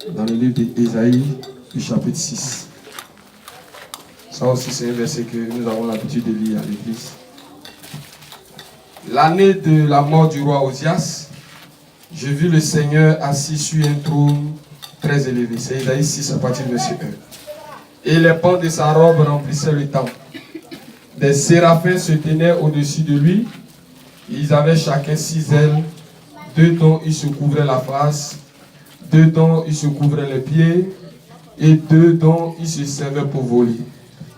dans le livre d'Ésaïe, du chapitre 6. Ça aussi, c'est un verset que nous avons l'habitude de lire à l'église. L'année de la mort du roi Osias, je vis le Seigneur assis sur un trône très élevé. C'est Ésaïe 6 à partir du verset 1. Et les pans de sa robe remplissaient le temple. Des séraphins se tenaient au-dessus de lui. Ils avaient chacun 6 ailes. 2 dont ils se couvraient la face, 2 dont ils se couvraient les pieds, et 2 dont ils se servaient pour voler.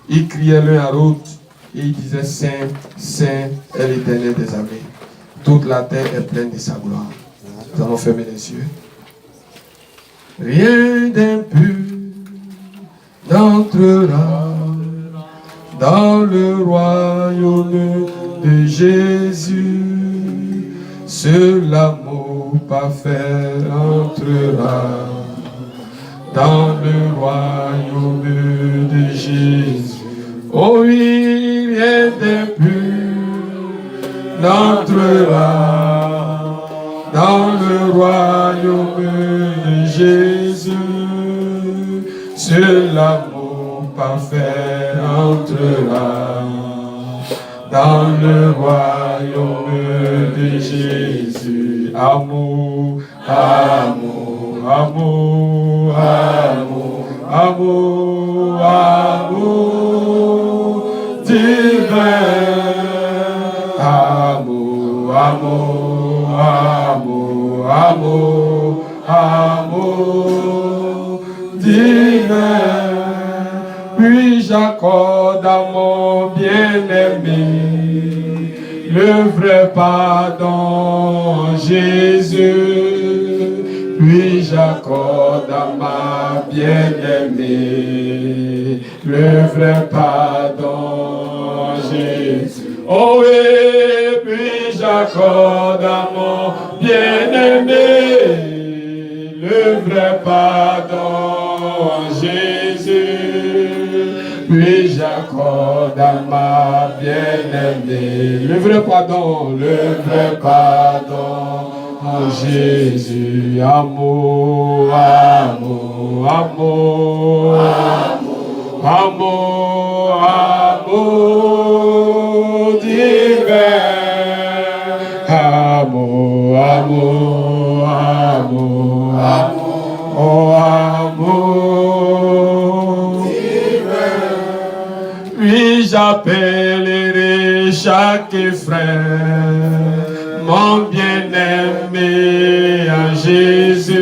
Ils criaient l'un à l'autre, et ils disaient, Saint, Saint est l'Éternel des armées. Toute la terre est pleine de sa gloire. Nous allons fermer les yeux. Rien d'impur n'entrera dans le royaume de Jésus. Seul l'amour parfait entrera dans le royaume de Jésus. Oh oui, rien d'impur n'entrera dans le royaume de Jésus. Seul l'amour parfait entrera dans le royaume de Jésus. Amour, amour, amour, amour, amour, amour divin. Amour, amour, amour, amour, amour divin. Puis j'accorde à mon bien-aimé le vrai pardon, Jésus. Puis j'accorde à ma bien-aimée le vrai pardon, Jésus. Oh oui, puis j'accorde à mon bien-aimé le vrai pardon, Jésus. Puis j'accorde à ma bien-aimée le vrai pardon, oh Jésus. Amour, amour, amour, amour, amour divin. Amour, amour, amour, amour, oh amour divin. Puis j'appellerai chaque frère mon bien-aimé en Jésus.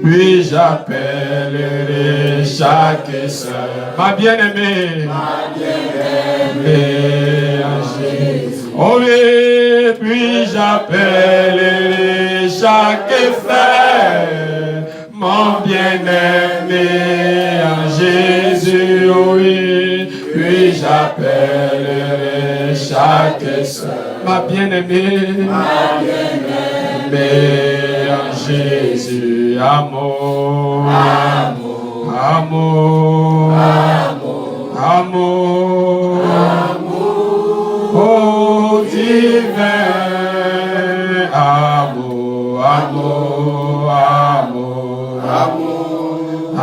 Puis j'appellerai chaque sœur ma bien-aimée en Jésus. Oh oui, puis j'appellerai chaque frère mon bien-aimé en Jésus. Oh oui, puis j'appellerai chaque sœur ma bien-aimée en Jésus. Amour, amour, amour, amour, amour, oh divin. Amour, amour, amour, amour,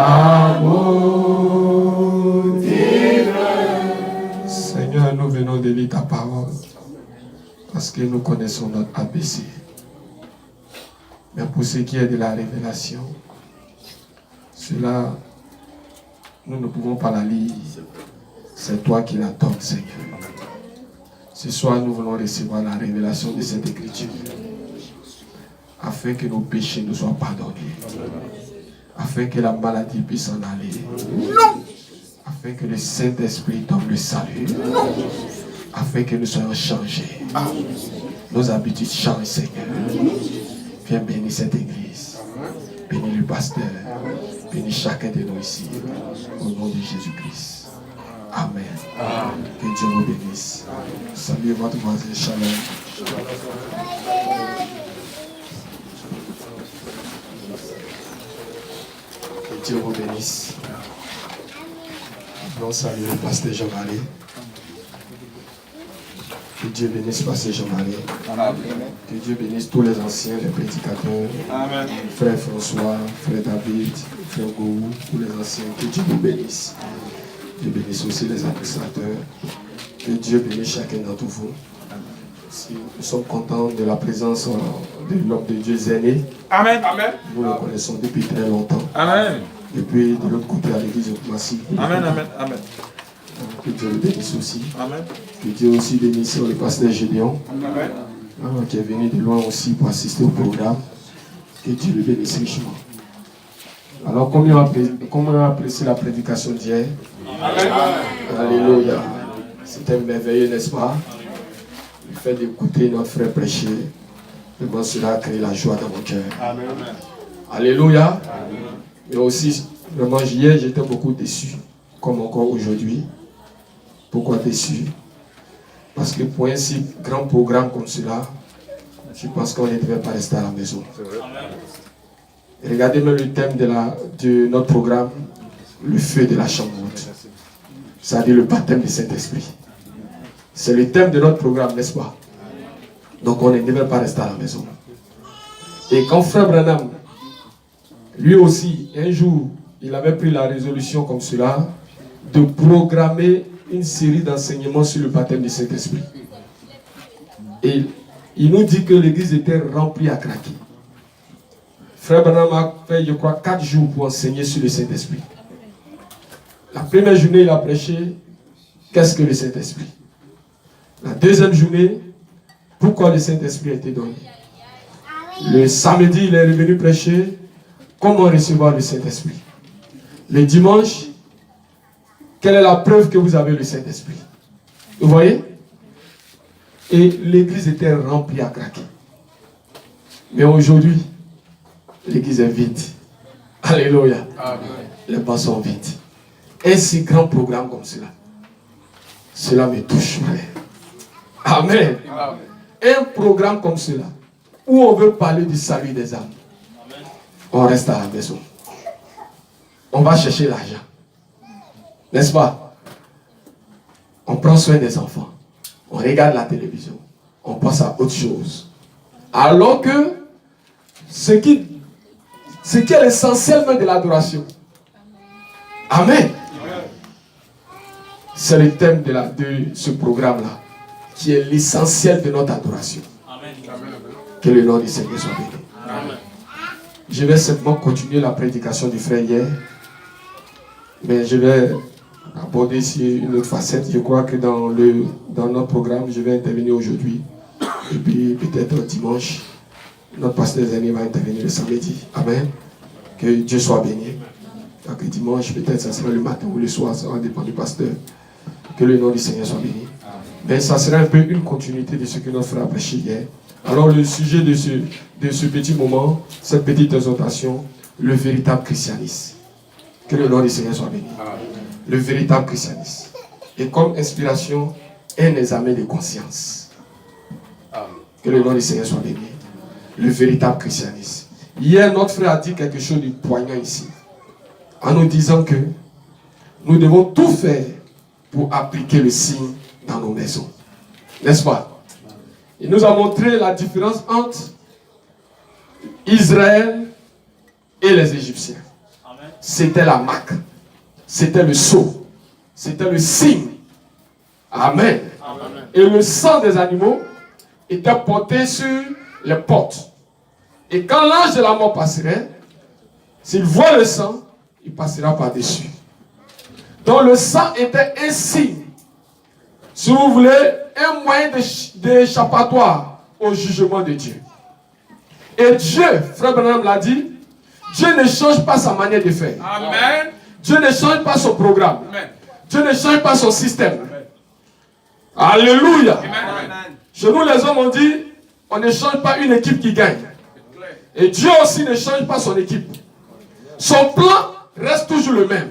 amour divin. Seigneur, nous venons de lire ta parole parce que nous connaissons notre ABC. Mais pour ce qui est de la révélation, cela, nous ne pouvons pas la lire. C'est toi qui la donnes, Seigneur. Ce soir, nous voulons recevoir la révélation de cette écriture, afin que nos péchés nous soient pardonnés, afin que la maladie puisse s'en aller, afin que le Saint-Esprit donne le salut, afin que nous soyons changés. Nos habitudes changent, Seigneur. Viens bénir cette église. Bénis le pasteur. Bénis chacun de nous ici. Au nom de Jésus-Christ. Amen. Que Dieu vous bénisse. Saluez votre voisin. Shalom. Que Dieu vous bénisse. Nous saluons le pasteur Jean-Marie. Que Dieu bénisse Pasteur Jean-Marie. Que Dieu bénisse tous les anciens, les prédicateurs. Amen. Frère François, frère David, frère Gou, tous les anciens. Que Dieu vous bénisse. Dieu bénisse aussi les administrateurs. Que Dieu bénisse chacun d'entre vous. Nous sommes contents de la présence de l'homme de Dieu Zéné. Amen. Amen. Nous le connaissons depuis très longtemps. Amen. Depuis de l'autre côté à l'église de Koumassi. Amen, amen, amen. Que Dieu le bénisse aussi. Amen. Que Dieu aussi bénisse le pasteur Gédéon. Amen. Qui est venu de loin aussi pour assister au programme. Que Dieu le bénisse richement. Alors, comment on a apprécié la prédication d'hier? Amen. Alléluia. C'était merveilleux, n'est-ce pas? Le fait d'écouter notre frère prêcher, vraiment cela a créé la joie dans mon cœur. Amen. Alléluia. Amen. Mais aussi, vraiment, hier, j'étais beaucoup déçu, comme encore aujourd'hui. Pourquoi déçu? Parce que pour un si grand programme comme cela, je pense qu'on ne devait pas rester à la maison. Et regardez même le thème de notre programme, le feu de la chambre haute. C'est-à-dire le baptême du Saint-Esprit. C'est le thème de notre programme, n'est-ce pas? Donc on ne devait pas rester à la maison. Et quand Frère Branham, lui aussi, un jour, il avait pris la résolution comme cela, de programmer une série d'enseignements sur le baptême du Saint-Esprit. Et il nous dit que l'église était remplie à craquer. Frère Branham a fait, je crois, 4 jours pour enseigner sur le Saint-Esprit. La première journée, il a prêché, qu'est-ce que le Saint-Esprit? La deuxième journée, pourquoi le Saint-Esprit a été donné? Le samedi, il est revenu prêcher, comment recevoir le Saint-Esprit? Le dimanche, quelle est la preuve que vous avez le Saint-Esprit? Vous voyez? Et l'église était remplie à craquer. Mais aujourd'hui, l'église est vide. Alléluia. Amen. Les bancs sont vides. Un si grand programme comme cela, cela me touche, frère. Amen. Amen. Un programme comme cela, où on veut parler du salut des âmes, amen, on reste à la maison. On va chercher l'argent. N'est-ce pas? On prend soin des enfants. On regarde la télévision. On passe à autre chose. Alors que ce qui est l'essentiel de l'adoration. Amen. C'est le thème de ce programme-là, qui est l'essentiel de notre adoration. Amen. Que le nom du Seigneur soit béni. Amen. Je vais simplement continuer la prédication du frère hier, mais je vais aborder ici une autre facette. Je crois que dans notre programme, je vais intervenir aujourd'hui. Et puis peut-être dimanche, notre pasteur Zéné va intervenir le samedi. Amen. Que Dieu soit béni. Donc dimanche, peut-être ça sera le matin ou le soir, ça va dépendre du pasteur. Que le nom du Seigneur soit béni. Mais ça sera un peu une continuité de ce que notre frère a prêché hier. Alors le sujet de ce petit moment, cette petite exhortation, le véritable christianisme. Que le nom du Seigneur soit béni. Le véritable christianisme. Et comme inspiration, un examen de conscience. Que le nom du Seigneur soit béni. Le véritable christianisme. Hier, notre frère a dit quelque chose de poignant ici. En nous disant que nous devons tout faire pour appliquer le signe dans nos maisons. N'est-ce pas? Il nous a montré la différence entre Israël et les Égyptiens. C'était la marque. C'était le sceau. C'était le signe. Amen. Amen. Et le sang des animaux était porté sur les portes. Et quand l'ange de la mort passerait, s'il voit le sang, il passera par-dessus. Donc le sang était un signe. Si vous voulez, un moyen d'échappatoire au jugement de Dieu. Et Dieu, frère Branham l'a dit, Dieu ne change pas sa manière de faire. Amen. Dieu ne change pas son programme. Amen. Dieu ne change pas son système. Amen. Alléluia. Amen. Chez nous les hommes on dit, on ne change pas une équipe qui gagne. Et Dieu aussi ne change pas son équipe. Son plan reste toujours le même.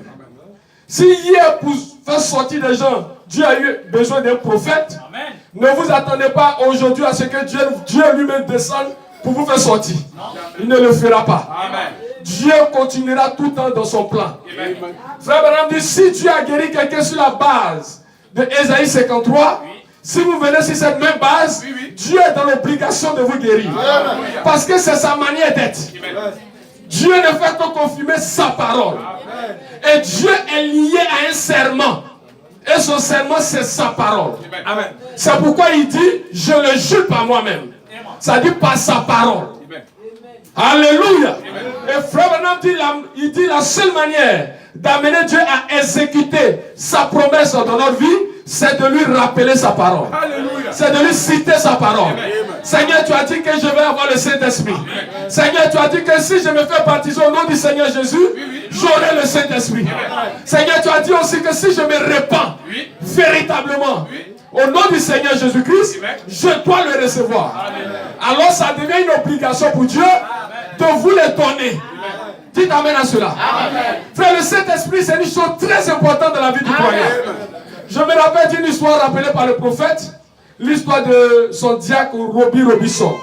Si hier pour faire sortir des gens, Dieu a eu besoin d'un prophète, amen, ne vous attendez pas aujourd'hui à ce que Dieu lui-même descende pour vous faire sortir. Non. Il ne le fera pas. Amen. Dieu continuera tout le temps dans son plan. Amen. Frère Branham dit, si Dieu a guéri quelqu'un sur la base de Ésaïe 53, oui, Si vous venez sur cette même base, Dieu est dans l'obligation de vous guérir. Parce que c'est sa manière d'être. Dieu ne fait que confirmer sa parole. Et Dieu est lié à un serment. Et son serment, c'est sa parole. C'est pourquoi il dit, je le jure par moi-même. Ça dit par sa parole. Alléluia. Et Frère Branham dit, il dit la seule manière d'amener Dieu à exécuter sa promesse dans notre vie, c'est de lui rappeler sa parole. C'est de lui citer sa parole. Seigneur, tu as dit que je vais avoir le Saint-Esprit. Seigneur, tu as dit que si je me fais baptiser au nom du Seigneur Jésus, j'aurai le Saint-Esprit. Seigneur, tu as dit aussi que si je me répands véritablement au nom du Seigneur Jésus-Christ, je dois le recevoir. Alors ça devient une obligation pour Dieu de vous le donner. Dites amen à cela. Frère, le Saint-Esprit, c'est une chose très importante dans la vie du croyant. Je me rappelle d'une histoire rappelée par le prophète, l'histoire de son diacre Robbie Robinson.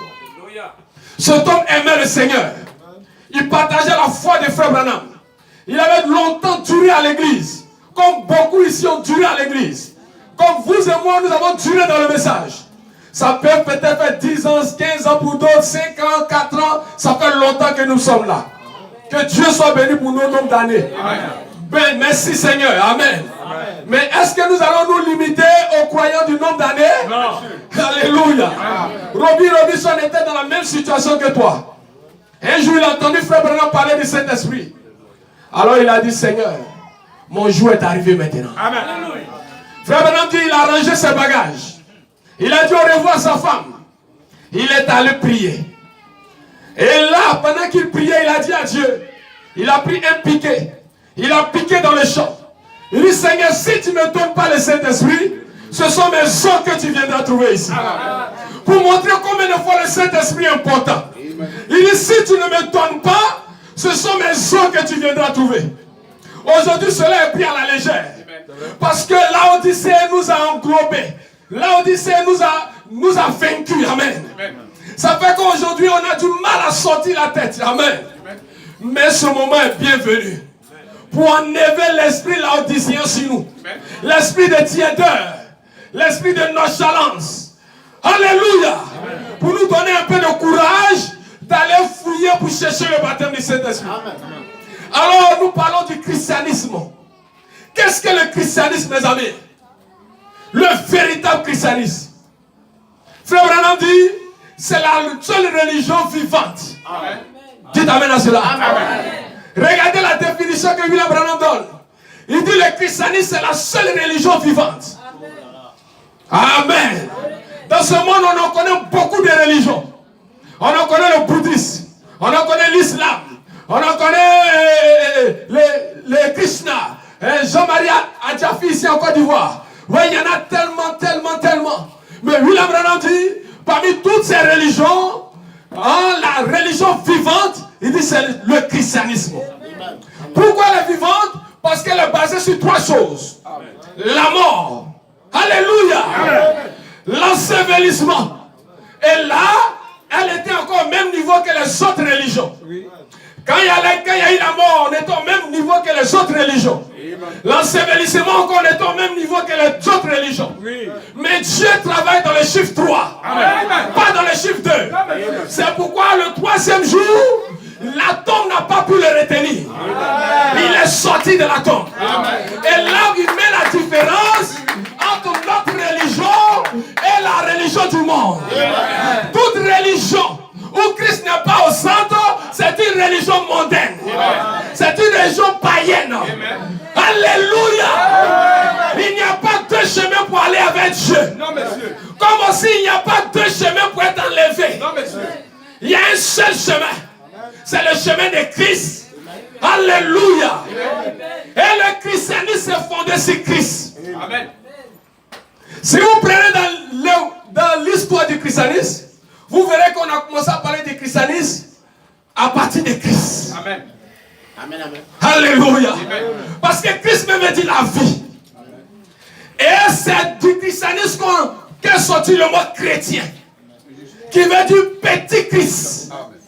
Cet homme aimait le Seigneur. Il partageait la foi des frères Branham. Il avait longtemps duré à l'église, comme beaucoup ici ont duré à l'église. Comme vous et moi, nous avons duré dans le message. Ça peut peut-être faire 10 ans, 15 ans pour d'autres, 5 ans, 4 ans. Ça fait longtemps que nous sommes là. Que Dieu soit béni pour nos nombres d'années. Ben, merci Seigneur. Amen. Mais est-ce que nous allons nous limiter aux croyants du nombre d'années? Non. Alléluia. Robbie Robinson était dans la même situation que toi. Un jour, il a entendu Frère Branham parler du Saint-Esprit. Alors il a dit, Seigneur, mon jour est arrivé maintenant. Amen. Frère Branham dit, il a rangé ses bagages. Il a dit au revoir à sa femme. Il est allé prier. Et là, pendant qu'il priait, il a dit à Dieu, il a pris un piquet. Il a piqué dans le champ. Il dit, Seigneur, si tu ne me donnes pas le Saint-Esprit, ce sont mes os que tu viendras trouver ici. Pour montrer combien de fois le Saint-Esprit est important. Il dit, si tu ne me donnes pas, ce sont mes os que tu viendras trouver. Aujourd'hui, cela est pris à la légère. Parce que l'Odyssée nous a englobés. L'Odyssée nous a vaincus. Amen. Ça fait qu'aujourd'hui, on a du mal à sortir la tête. Amen. Mais ce moment est bienvenu. Pour enlever l'esprit laodicéen sur nous. L'esprit de tiédeur. L'esprit de nonchalance. Alléluia. Pour nous donner un peu de courage d'aller fouiller pour chercher le baptême du Saint-Esprit. Alors nous parlons du christianisme. Qu'est-ce que le christianisme, mes amis? Le véritable christianisme. Frère Branham dit, c'est la seule religion vivante. Amen. Dites amen à cela. Amen. Regardez la définition que William Branham donne. Il dit le christianisme c'est la seule religion vivante. Amen. Dans ce monde, on en connaît beaucoup de religions. On en connaît le bouddhisme. On en connaît l'islam. On en connaît les Krishna. Jean-Marie Adjafi ici en Côte d'Ivoire. Oui, il y en a tellement. Mais William Branham dit, parmi toutes ces religions, la religion vivante, il dit c'est le christianisme. Pourquoi elle est vivante? Parce qu'elle est basée sur trois choses. La mort. Alléluia. L'ensevelissement. Et là, elle était encore au même niveau que les autres religions. Quand il y a eu la mort, on était au même niveau que les autres religions. L'ensevelissement, on était au même niveau que les autres religions. Mais Dieu travaille dans le chiffre 3. Pas dans le chiffre 2. C'est pourquoi le troisième jour, la tombe n'a pas pu le retenir. Il est sorti de la tombe. Et là, il met la différence entre notre religion et la religion du monde. Toute religion où Christ n'est pas au centre, c'est une religion mondaine. C'est une religion païenne. Alléluia. Il n'y a pas deux chemins pour aller avec Dieu. Comme aussi il n'y a pas deux chemins pour être enlevé. Il y a un seul chemin. C'est le chemin de Christ. Alléluia. Et le christianisme est fondé sur Christ. Amen. Si vous prenez dans l'histoire du christianisme, vous verrez qu'on a commencé à parler du christianisme à partir de Christ. Amen. Amen, amen. Alléluia. Amen. Parce que Christ même dit la vie. Amen. Et c'est du christianisme qu'est sorti le mot chrétien. Qui veut dire petit Christ. Amen.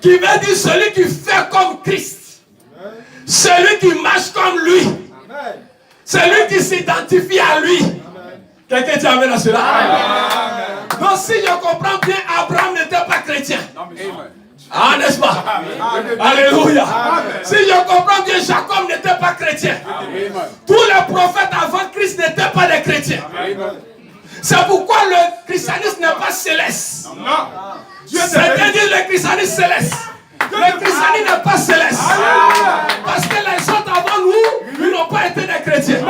Qui veut dire celui qui fait comme Christ. Amen. Celui qui marche comme lui. Amen. Celui qui s'identifie à lui. Amen. Quelqu'un dit amen à cela? Amen. Donc si je comprends bien, Abraham n'était pas chrétien. Ah, n'est-ce pas? Amen. Alléluia. Amen. Si je comprends bien, Jacob n'était pas chrétien. Amen. Tous les prophètes avant Christ n'étaient pas des chrétiens. C'est pourquoi le christianisme n'est pas céleste. Certains disent le christianisme céleste. Le christianisme n'est pas céleste. Parce que les autres avant nous, ils n'ont pas été des chrétiens.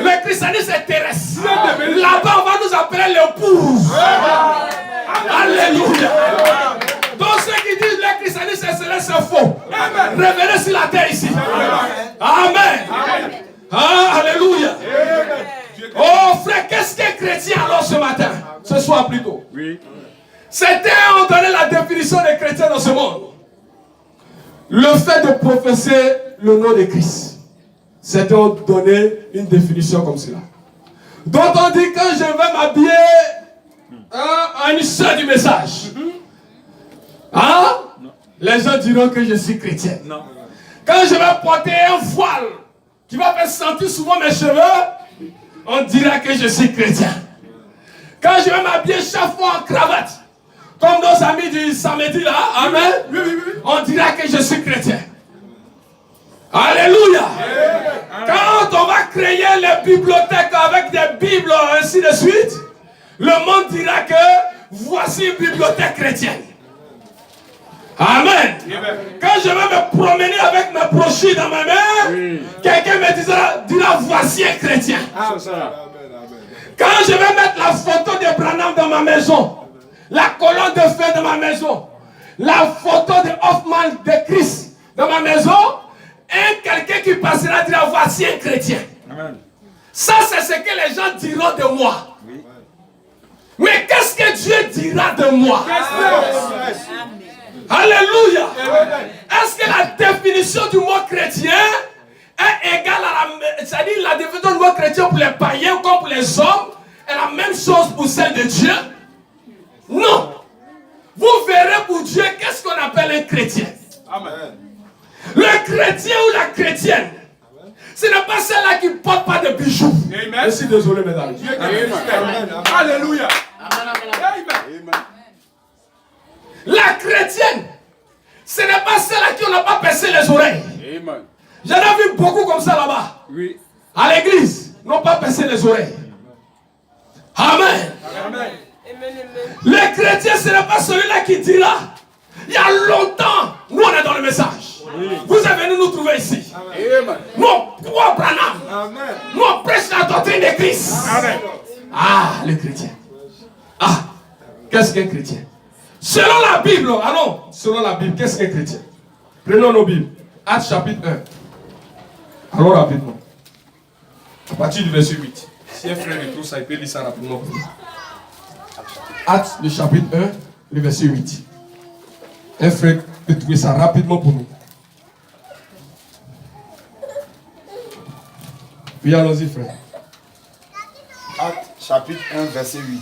Le christianisme est terrestre. Là-bas, on va nous appeler l'épouse. Alléluia. Donc ceux qui disent le christianisme est céleste, c'est faux. Revenez sur la terre ici. Amen. Ah, alléluia. Oh frère, qu'est-ce qu'un chrétien alors ce matin? Ce soir plutôt. Oui. Certains ont donné la définition des chrétiens dans ce monde. Le fait de professer le nom de Christ. Certains ont donné une définition comme cela. Donc on dit quand je vais m'habiller à une soeur du message. Hein? Les gens diront que je suis chrétien. Non. Quand je vais porter un voile qui va faire sentir souvent mes cheveux, on dira que je suis chrétien. Quand je vais m'habiller chaque fois en cravate, comme nos amis du samedi là, amen, on dira que je suis chrétien. Alléluia. Quand on va créer les bibliothèques avec des bibles ainsi de suite, le monde dira que voici une bibliothèque chrétienne. Amen. Quand je vais me promener avec mes brochures dans ma main, quelqu'un me dira voici un chrétien. Quand je vais mettre la photo de Branham dans ma maison, la colonne de feu dans ma maison, la photo de Hoffman de Christ dans ma maison, quelqu'un qui passera dira voici un chrétien. Amen. Ça c'est ce que les gens diront de moi. Oui. Mais qu'est-ce que Dieu dira de moi? Alléluia. Est-ce que la définition du mot chrétien est égale à c'est-à-dire la définition du mot chrétien pour les païens comme pour les hommes est la même chose pour celle de Dieu? Non. Vous verrez pour Dieu qu'est-ce qu'on appelle un chrétien. Amen. Le chrétien ou la chrétienne, ce n'est pas celle-là qui ne porte pas de bijoux. Amen. Je suis désolé, mesdames. Amen. Alléluia. Amen. La chrétienne, ce n'est pas celle-là qui n'a pas percé les oreilles. Amen. J'en ai vu beaucoup comme ça là-bas. Oui. À l'église, n'ont pas percé les oreilles. Amen. Amen. Le chrétien, ce n'est pas celui-là qui dira, il y a longtemps, nous on est dans le message. Oui. Vous êtes venus nous trouver ici. Amen. Nous on croit Branham. Amen. Nous on prêche la doctrine de Christ. Amen. Ah, le chrétien. Ah, qu'est-ce qu'un chrétien? Selon la Bible, allons, selon la Bible, qu'est-ce qu'un chrétien? Prenons nos Bibles. Actes chapitre 1. Allons rapidement. À partir du verset 8. Si un frère est trop, ça il peut lire ça rapidement. Actes, le chapitre 1, le verset 8. Un frère peut trouver ça rapidement pour nous. Oui, allons-y, frère. Actes, chapitre 1, verset 8.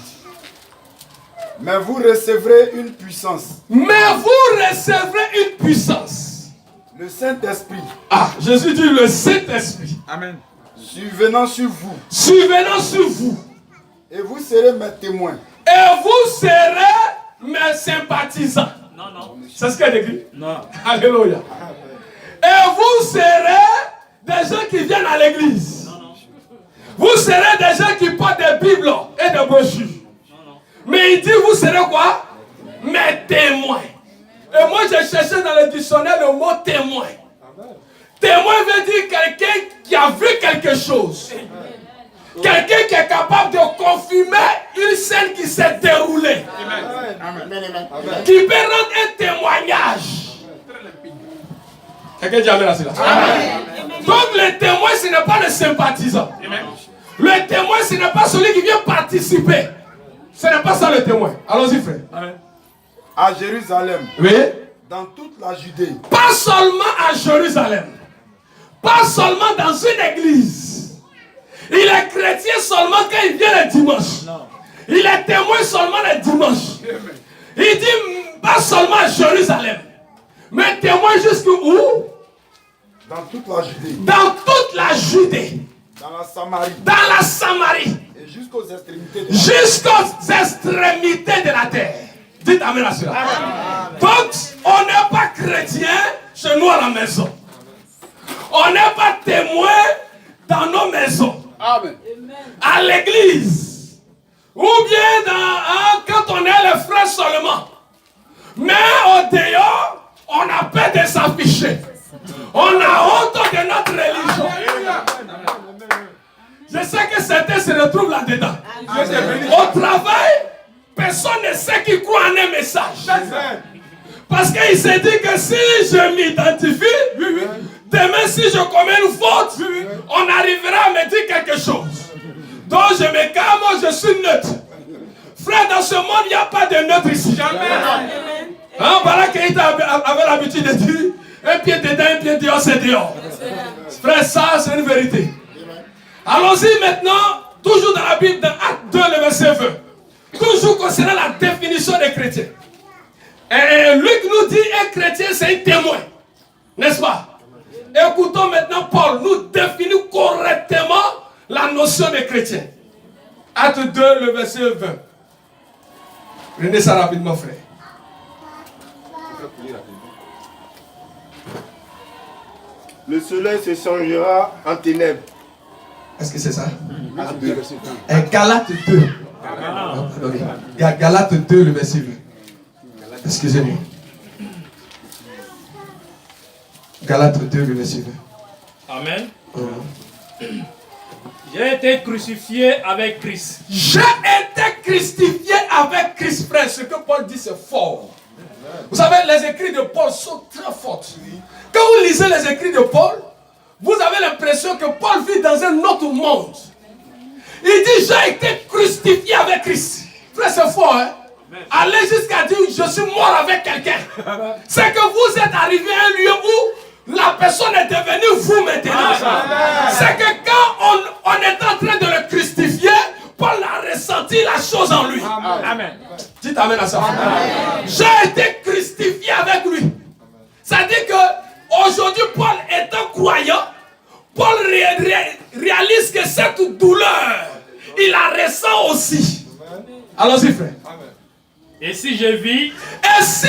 Mais vous recevrez une puissance. Mais vous recevrez une puissance. Le Saint-Esprit. Ah, Jésus dit le Saint-Esprit. Amen. Survenant sur vous. Survenant sur vous. Et vous serez mes témoins. Et vous serez mes sympathisants. Non, non. C'est ce qu'elle écrit? Non. Alléluia. Et vous serez des gens qui viennent à l'église. Non, non. Vous serez des gens qui portent des bibles et des brochures. Mais il dit, vous serez quoi? Mes témoins. Et moi, j'ai cherché dans le dictionnaire le mot témoin. Témoin veut dire quelqu'un qui a vu quelque chose. Quelqu'un qui est capable de confirmer une scène qui s'est déroulée. Qui peut rendre un témoignage. Quelqu'un dit amen à cela. Donc le témoin, ce n'est pas le sympathisant. Le témoin, ce n'est pas celui qui vient participer. Ce n'est pas ça le témoin. Allons-y, frère. Amen. À Jérusalem. Oui. Dans toute la Judée. Pas seulement à Jérusalem. Pas seulement dans une église. Il est chrétien seulement quand il vient le dimanche. Non. Il est témoin seulement le dimanche. Il dit pas seulement à Jérusalem. Mais témoin jusqu'où? Dans toute la Judée. Dans toute la Judée. Dans la Samarie. Dans la Samarie. Et jusqu'aux extrémités de la terre. Dites amen à cela. Donc, on n'est pas chrétien chez nous à la maison. On n'est pas témoin dans nos maisons. Amen. À l'église. Ou bien quand on est les frères seulement. Mais au dehors, on a peur de s'afficher. On a honte de notre religion. Je sais que certains se retrouvent là-dedans. Au travail, personne ne sait qui croit en un message. Parce qu'il s'est dit que si je m'identifie, demain si je commets une faute, on arrivera à me dire quelque chose. Donc je me calme, je suis neutre. Frère, dans ce monde, il n'y a pas de neutre ici. Voilà qu'il avait l'habitude de dire, un pied dedans, un pied dehors, c'est dehors. Frère, ça c'est une vérité. Allons-y maintenant, toujours dans la Bible, dans Acte 2, le verset 20. Toujours concernant la définition des chrétiens. Et Luc nous dit, un chrétien c'est un témoin. N'est-ce pas? Écoutons maintenant Paul nous définit correctement la notion de chrétien. Acte 2, le verset 20. Prenez ça rapidement, frère. Le soleil se changera en ténèbres. Est-ce que c'est ça? Galates 2. Galates 2, le verset 20. Excusez-moi. Galates 2, le verset 20. Amen. J'ai été crucifié avec Christ. J'ai été crucifié avec Christ, frère. Ce que Paul dit, c'est fort. Vous savez, les écrits de Paul sont très forts. Quand vous lisez les écrits de Paul, vous avez l'impression que Paul vit dans un autre monde. Il dit, j'ai été crucifié avec Christ. Frère, c'est fort, hein? Allez jusqu'à dire, je suis mort avec quelqu'un. C'est que vous êtes arrivé à un lieu où la personne est devenue vous maintenant. C'est que quand on est en train de le crucifier, Paul a ressenti la chose en lui. Amen. Dites amen à ça. J'ai été crucifié avec lui. Ça dit que aujourd'hui, Paul étant croyant, Paul réalise que cette douleur, il la ressent aussi. Allons-y, frère. Et si je vis, ce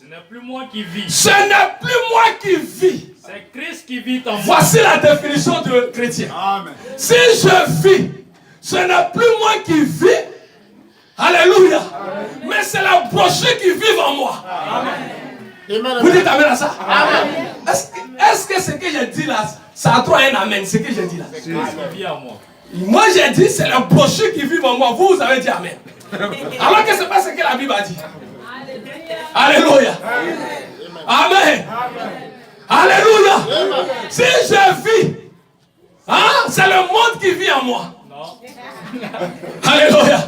n'est plus moi qui vis. Ce n'est plus moi qui vis. C'est Christ qui vit en moi. Voici la définition de chrétien. Amen. Si je vis, ce n'est plus moi qui vis. Alléluia. Amen. Mais c'est la brochure qui vit en moi. Amen. Vous dites amen à ça? Amen. Est-ce que ce que j'ai dit là, ça a trop un amen, ce que j'ai dit là? C'est Christ qui vit en moi. Moi j'ai dit c'est la brochure qui vit en moi. Vous avez dit amen. Alors que ce n'est pas ce que la Bible a dit. Alléluia. Amen. Alléluia. Si je vis, c'est le monde qui vit en moi. Non. Alléluia.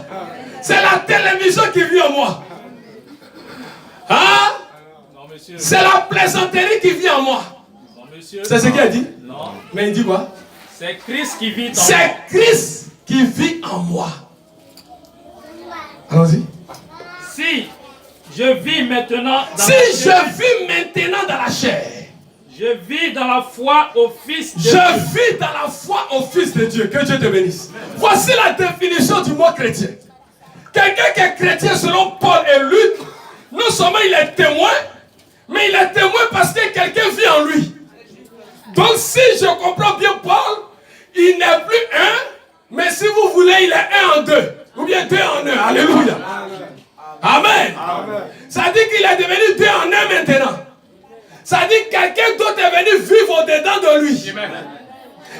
C'est la télévision qui vit en moi. Non, monsieur. C'est la plaisanterie qui vit en moi. Non, monsieur. C'est ce qu'il a dit? Non. Mais il dit quoi? C'est Christ qui vit en moi. C'est Christ qui vit en moi. Allons-y. Si je vis maintenant dans si la je chair, vis maintenant dans la chair, je vis dans la foi au Fils de Dieu. Je vis dans la foi au Fils de Dieu. Que Dieu te bénisse. Voici la définition du mot chrétien. Quelqu'un qui est chrétien selon Paul et Luc, non seulement il est témoin, mais il est témoin parce que quelqu'un vit en lui. Donc si je comprends bien Paul, il n'est plus un, mais si vous voulez, il est un en deux. Ou bien deux en un. Alléluia. Amen. Amen. Ça dit qu'il est devenu deux en un maintenant. Ça dit que quelqu'un d'autre est venu vivre au-dedans de lui. Amen.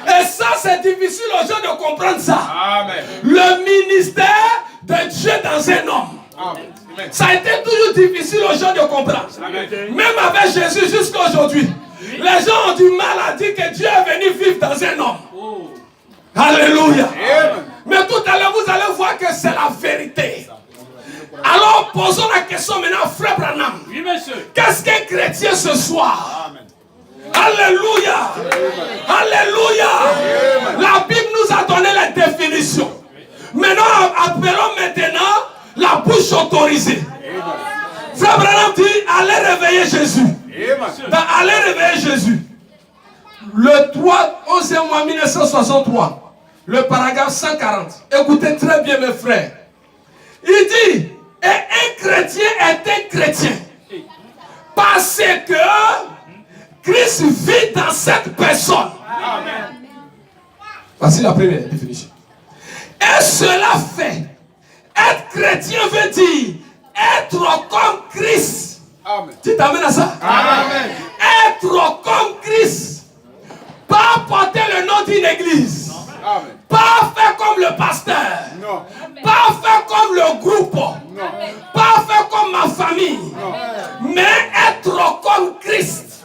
Et ça, c'est difficile aux gens de comprendre ça. Amen. Le ministère de Dieu dans un homme. Amen. Ça a été toujours difficile aux gens de comprendre. Amen. Même avec Jésus jusqu'à aujourd'hui. Les gens ont du mal à dire que Dieu est venu vivre dans un homme. Oh. Alléluia. Amen. Mais tout à l'heure, vous allez voir que c'est la vérité. Alors, posons la question maintenant, frère Branham. Oui, monsieur. Qu'est-ce qu'un chrétien ce soir? Amen. Alléluia. Amen. Alléluia. Amen. La Bible nous a donné la définition. Maintenant, appelons maintenant la bouche autorisée. Amen. Frère Branham dit, allez réveiller Jésus. Allez réveiller Jésus. Le 11e mois 1963, le paragraphe 140. Écoutez très bien mes frères. Il dit, et un chrétien est un chrétien. Parce que Christ vit dans cette personne. Amen. Voici la première définition. Et cela fait, être chrétien veut dire être comme Christ. Amen. Tu t'amènes à ça? Amen. Être comme Christ. Pas porter le nom d'une église. Amen. Pas faire comme le pasteur. Non. Pas faire comme le groupe. Non. Pas faire comme ma famille. Mais être comme Christ.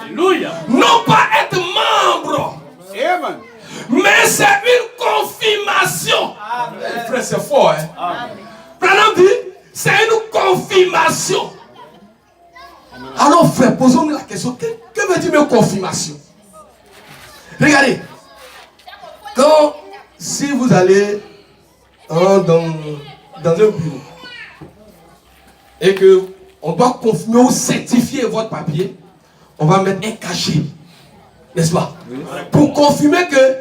Alléluia. Non pas être membre. Amen. Mais c'est une confirmation. Frère, c'est fort. Hein? Branham dit, c'est une confirmation. Alors frère, posons-nous la question. Que veut dire une confirmation? Regardez. Si vous allez dans un bureau et que on doit confirmer ou certifier votre papier, on va mettre un cachet. N'est-ce pas? Oui. Pour confirmer que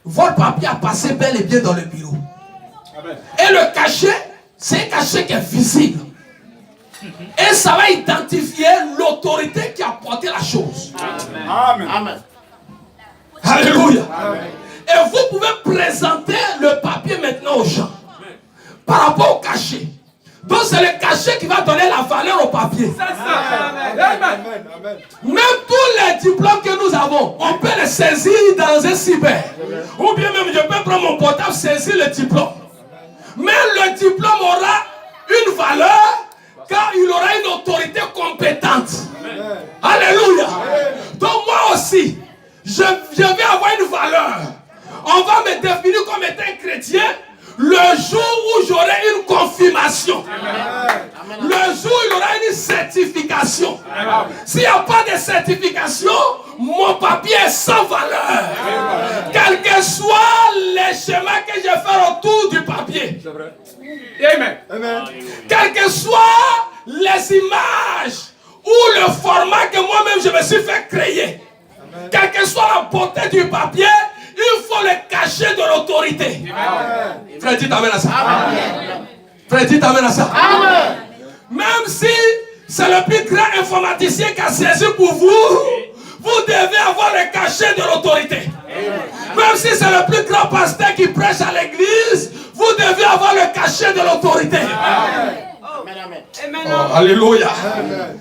votre papier a passé bel et bien dans le bureau. Amen. Et le cachet, c'est un cachet qui est visible. Et ça va identifier l'autorité qui a porté la chose. Amen. Amen. Alléluia. Amen. Et vous pouvez présenter le papier maintenant aux gens. Par rapport au cachet. Donc c'est le cachet qui va donner la valeur au papier. Amen. Même tous les diplômes que nous avons, on peut les saisir dans un cyber. Ou bien même je peux prendre mon portable, saisir le diplôme. Mais le diplôme aura une valeur quand il aura une autorité compétente. Alléluia. Donc moi aussi, je vais avoir une valeur. On va me définir comme étant un chrétien le jour où j'aurai une confirmation. Le jour où il y aura une certification. S'il n'y a pas de certification, mon papier est sans valeur. Quel que soit les schémas que je fais autour du papier. Amen. Quelles que soient les images ou le format que moi-même je me suis fait créer. Quelle que soit la beauté du papier, il faut le cacher de l'autorité. Frère, dis t'amènes à ça. Amen. Frère, dis t'amènes à ça. Amen. Même si c'est le plus grand informaticien qui a saisi pour vous, vous devez avoir le cachet de l'autorité. Même si c'est le plus grand pasteur qui prêche à l'église, vous devez avoir le cachet de l'autorité. Oh, alléluia. Amen.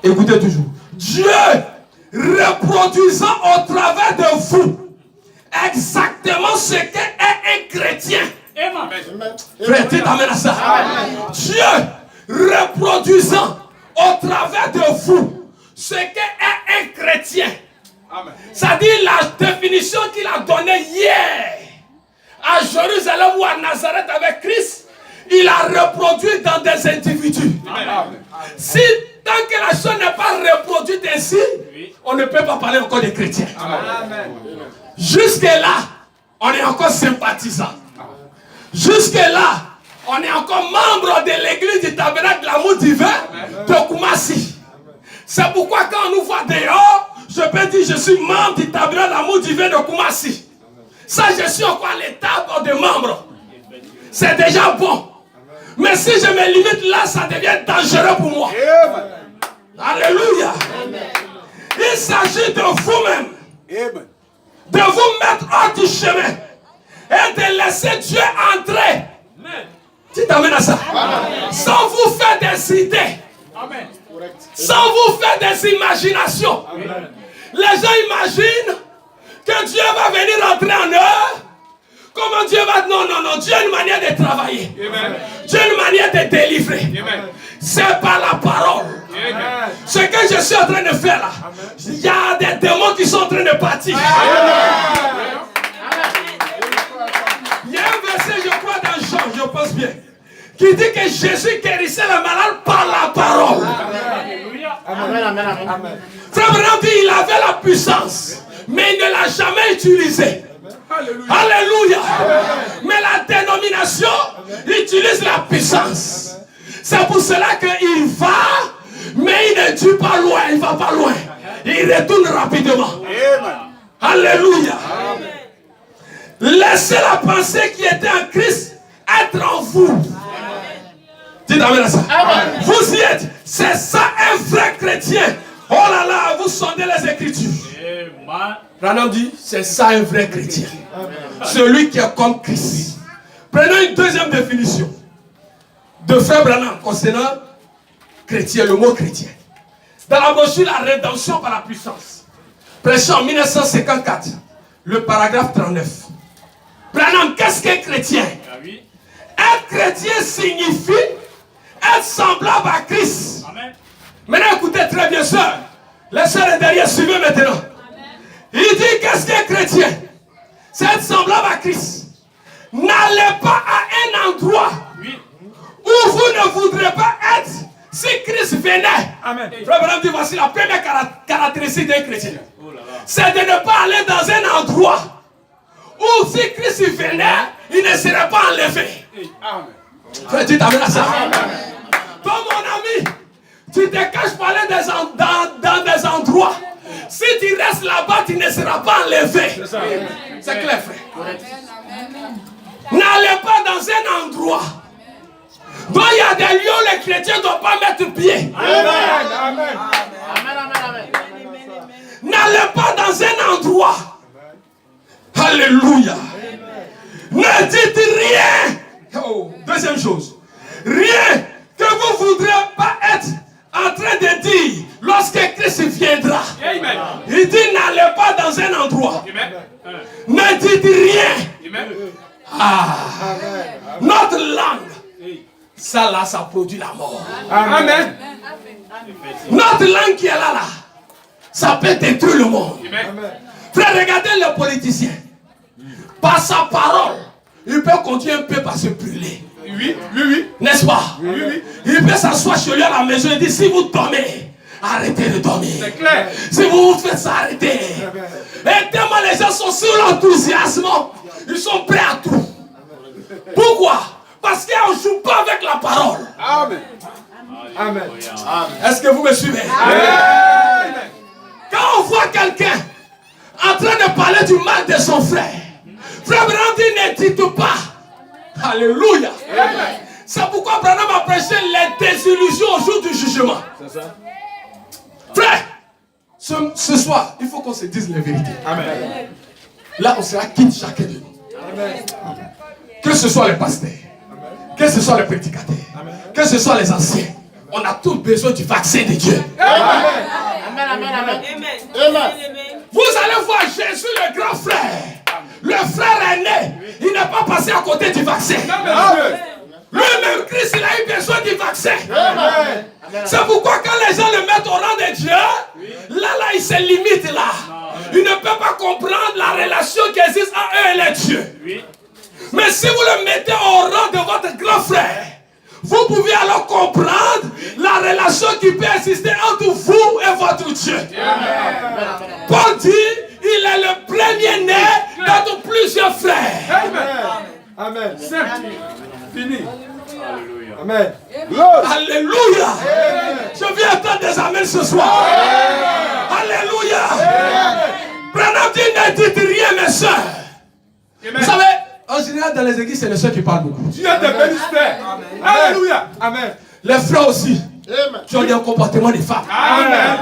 Écoutez toujours. Dieu reproduisant au travers de vous exactement ce qu'est un chrétien. Amen. Frère, tu t'amènes à ça. Amen. Dieu reproduisant au travers de vous ce qu'est un chrétien. C'est-à-dire la définition qu'il a donnée hier à Jérusalem ou à Nazareth avec Christ, il a reproduit dans des individus. Amen. Si tant que la chose n'est pas reproduite ainsi, on ne peut pas parler encore des chrétiens. Amen. Jusque-là, on est encore sympathisant. Jusque-là, on est encore membre de l'église du tabernacle de l'amour divin de Koumassi. C'est pourquoi quand on nous voit dehors, je peux dire je suis membre du tabernacle de l'amour divin de Koumassi. Ça, je suis encore à l'étape de membre. C'est déjà bon. Mais si je me limite là, ça devient dangereux pour moi. Alléluia. Il s'agit de vous-même. De vous mettre hors du chemin. Et de laisser Dieu entrer. Tu t'amènes à ça. Amen. Sans vous faire des idées. Amen. Sans vous faire des imaginations. Amen. Les gens imaginent que Dieu va venir entrer en eux. Comment Dieu va... Non. Dieu a une manière de travailler. Amen. Dieu a une manière de délivrer. C'est par la parole. Amen. Ce que je suis en train de faire là. Il y a des démons qui sont en train de partir. Amen. Il y a un verset, je crois, dans Jean, je pense bien, qui dit que Jésus guérissait les malades par la parole. Amen. Frère Branham dit qu'il avait la puissance, mais il ne l'a jamais utilisée. Alléluia. Mais la dénomination utilise la puissance. C'est pour cela qu'il va, mais il ne tue pas loin, il ne va pas loin. Il retourne rapidement. Alléluia. Laissez la pensée qui était en Christ être en vous. Dites amen à ça. Amen. Vous y êtes. C'est ça un vrai chrétien. Oh là là, vous sondez les Écritures. Branham dit, c'est ça un vrai chrétien. Amen. Celui qui est comme Christ. Prenons une deuxième définition de frère Branham concernant chrétien, le mot chrétien. Dans la brochure La rédemption par la puissance, prêché en 1954, le paragraphe 39. Branham, qu'est-ce qu'un chrétien? Être chrétien signifie être semblable à Christ. Amen. Maintenant écoutez très bien, sœurs. Les sœurs est derrière, suivez maintenant. Amen. Il dit qu'est-ce qu'un chrétien? C'est être semblable à Christ. N'allez pas à un endroit où vous ne voudrez pas être si Christ venait. Amen. Frère Branham dit voici la première caractéristique d'un chrétien. C'est de ne pas aller dans un endroit où si Christ venait, il ne serait pas enlevé. Amen. Frère, tu t'amènes à ça. Toi, mon ami, tu te caches pour aller dans des endroits. Si tu restes là-bas, tu ne seras pas enlevé. C'est clair, frère. N'allez pas dans un endroit. Donc il y a des lieux où les chrétiens ne doivent pas mettre pied. Amen. N'allez pas dans un endroit. Alléluia. Ne dites rien. Oh, deuxième chose. Rien que vous ne voudrez pas être en train de dire lorsque Christ viendra. Amen. Il dit n'allez pas dans un endroit. Amen. Ne dites rien. Amen. Notre langue, ça là, ça produit la mort. Amen. Notre langue qui est là, ça peut détruire le monde. Amen. Frère, regardez le politicien. Par sa parole, il peut continuer un peu par se brûler. Oui. N'est-ce pas? Oui. Il peut s'asseoir chez lui à la maison et dire si vous dormez, arrêtez de dormir. C'est clair. Si vous vous faites ça, arrêtez. Et tellement les gens sont sur l'enthousiasme, ils sont prêts à tout. Pourquoi? Parce qu'on ne joue pas avec la parole. Amen. Est-ce que vous me suivez? Amen. Quand on voit quelqu'un en train de parler du mal de son frère, frère Branham dit ne dites pas. Alléluia. C'est pourquoi Branham a prêché les désillusions au jour du jugement. C'est ça. Frère, ce soir, il faut qu'on se dise la vérité. Amen. Là, on sera quitte chacun de nous. Amen. Que ce soit les pasteurs, que ce soit les prédicateurs, que ce soit les anciens, on a tous besoin du vaccin de Dieu. Amen. Vous allez voir Jésus, le grand frère. Le frère aîné, il n'est pas passé à côté du vaccin. Lui-même, Christ, il a eu besoin du vaccin. C'est pourquoi quand les gens le mettent au rang de Dieu, là, il se limite là. Il ne peut pas comprendre la relation qui existe entre eux et les dieux. Mais si vous le mettez au rang de votre grand frère, vous pouvez alors comprendre la relation qui peut exister entre vous et votre Dieu. Paul dit, il est le premier-né d'entre plusieurs frères. Amen. Fini. Amen. Alléluia. Je viens entendre des amens ce soir. Alléluia. Branham dit, ne dites rien, mes soeurs. Vous savez, en général, dans les églises, c'est les soeurs qui parlent beaucoup. Dieu te bénisse, frère. Alléluia. Amen. Les frères aussi. Tu as un comportement de femme. Amen.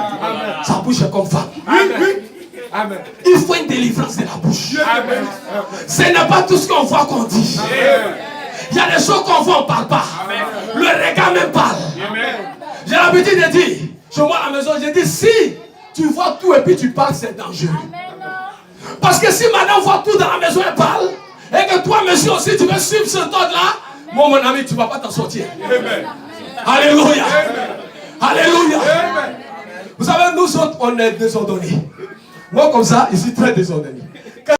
Sa bouche est comme femme. Oui. Amen. Il faut une délivrance de la bouche. Amen. Ce n'est pas tout ce qu'on voit qu'on dit. Amen. Il y a des choses qu'on voit, on ne parle pas. Amen. Le regard même parle. Amen. J'ai l'habitude de dire, chez moi à la maison, j'ai dit, si tu vois tout et puis tu parles, c'est dangereux. Amen. Parce que si madame voit tout dans la maison et parle, et que toi, monsieur aussi, tu veux suivre ce ordre-là, mon ami, tu ne vas pas t'en sortir. Amen. Alléluia. Amen. Alléluia. Amen. Vous savez, nous autres, on est désordonnés. Moi, comme ça, je suis très désordonné.